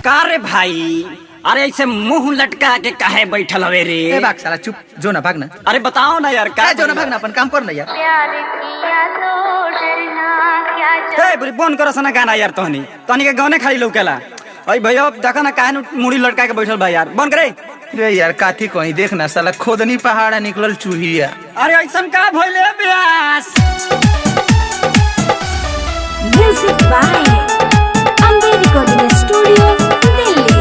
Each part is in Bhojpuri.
का रे भाई? अरे ऐसे मुंह लटका के काहे बैठल हवे रे? ए भाग साला, चुप जो ना भागना। अरे बताओ ना यार, का जो ना भागना, अपन काम कर ना यार। प्यार किया तो डरना क्या ए बुरी बोन करो सना गाना यार, तोहनी के गाने खाली लौकेला। ओए भैया देखा ना काहे मुड़ी लटका के बैठल बा यार, बंद करे। रे यार काथी कहीं देखना साला, खोदनी पहाड़ा निकलल चूहिया। अरे ऐसन का भइले Byas? Music by Ambe recording studio Delhi.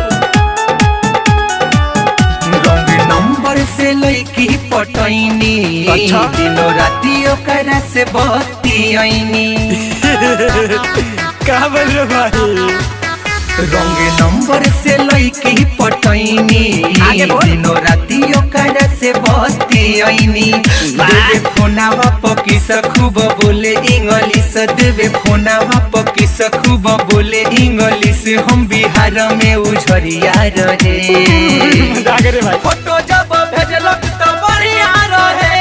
रंग नंबर से लईकी पटैनी, अच्छा? दिनो राती ओकरा से बत्ती आईनी। का बोल रे भाई? रंग नंबर से लईकी पटैनी, आगे बोल। दिनो राती ओकरा से बत्ती आईनी। देवे फोनावा पकिस खूब बोले इंग्लिश, देवे फोनावा पकिस खूब बोले इंग्लिश। हम बिहार में उझरिया रहे। जागे रे भाई। फोटो जब भेजलक त बढ़िया रहे,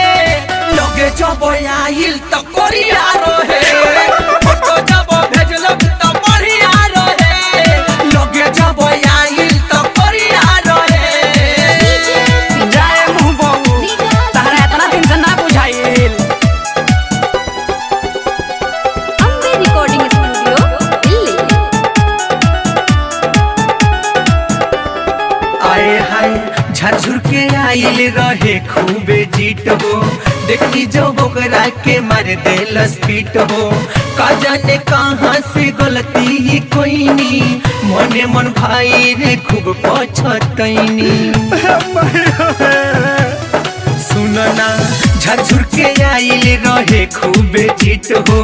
लगे जब आइल त कोरिया रहे। फोटो जब भेजलक त बढ़िया रहे, लगे जब आइल त कोरिया रहे। जाए मुंह बहू, तहरा इतना दिन से ना बुझाइल। Ambe recording studio Delhi. आए हाय झरझुर के आइल रहे खूबे जीत हो, देखी जब ओकरा के मार देलस पीट हो। का जाने कहाँ से गलती ही कोई नी, मने मन भाई रे खूब पछतैनी। सुनना झरझुर के आइल रहे खूबे जीत हो,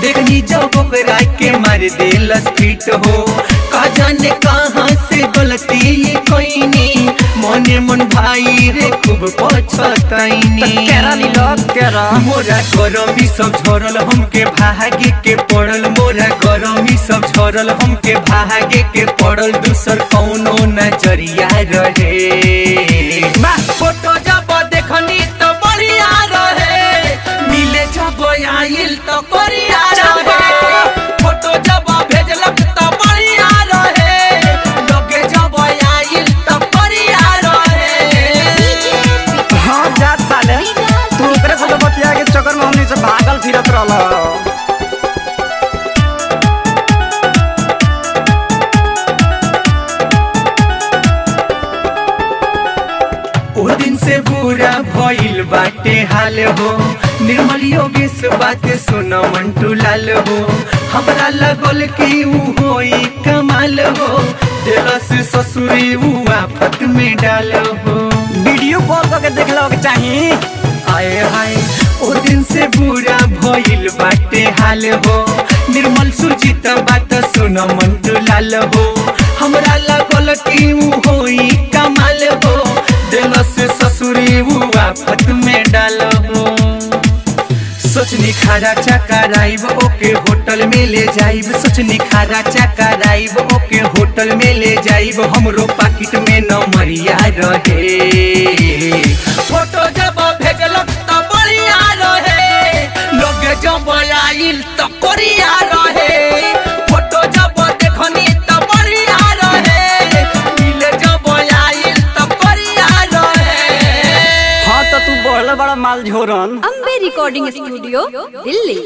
देखनी जब ओकरा के मार देलस पीट हो। का जाने कहाँ से गलती कोई नी, मने मन भाई रे खूब पछतैनी। केरा लीलो केरा। मोरा गरमी सब झरल हमके भागे के पड़ल, मोरा गरमी सब झरल हमके भागे के पड़ल। दूसर कौनो नजरिया रहे। फोटो जब देखनी तो बढ़िया रहे, मिले जब आइल तो कोरिया रहे। फोटो जब भेजलक तो बढ़िया रहे, लगे जब आइल तो कोरिया रहे। हाँ जा साले, तू ओकरे से बतिया के चक्कर में हमनी से भागल फिरत रहल। ओ दिन से बुरा भइल बाटे हाल हो, निर्मल योगेश बात सुनो मंटू लाल हो। हमरा लगल कि ऊ होई कमाल हो, दिलस ससुरी ऊ आफत में डाल हो। वीडियो कॉल करके देख लो के चाहिए। आए हाय ओ दिन से बुरा भइल बाटे हाल हो, निर्मल सुजीत बात सुनो मंटू लाल हो। हमरा लगल कि ऊ होई कमाल हो, दिलस ससुरी ऊ आफत में डाल हो। सोचनी खारा चकराइब ओके होटल में ले जाइब, सोचनी खारा चकराइब ओके होटल में ले जाइब। हमरो पाकिट में नंबरिया रहे। फोटो जब भेजलक त बढ़िया रहे, लगे जब आइल त कोरिया रहे। फोटो जब देखनी त बढ़िया रहे, मिले जब आइल त कोरिया रहे। हाँ तो तू बड़ा बड़ा माल झोरन। Ambe recording studio Delhi.